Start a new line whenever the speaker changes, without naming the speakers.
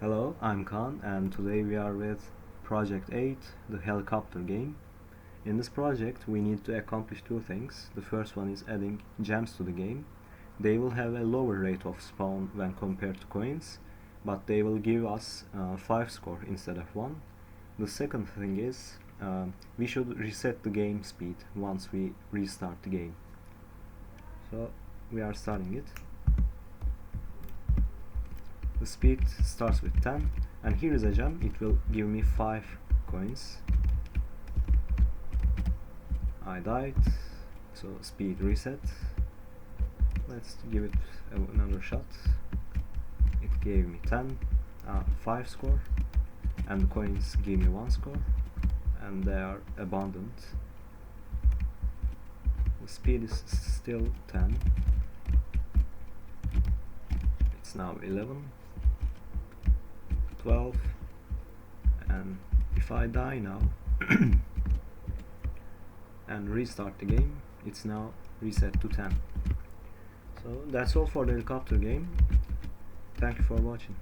Hello, I'm Khan, and today we are with Project 8, the helicopter game. In this project we need to accomplish two things. The first one is adding gems to the game. They will have a lower rate of spawn when compared to coins, but they will give us 5 score instead of 1. The second thing is we should reset the game speed once we restart the game. So we are starting it. The speed starts with 10, and here is a gem. It will give me 5 coins. I died, so speed reset. Let's give it another shot. It gave me 5 score, and the coins give me 1 score, and they are abundant. The speed is still 10. It's now 11. 12, and if I die now and restart the game, it's now reset to 10. So that's all for the helicopter game. Thank you for watching.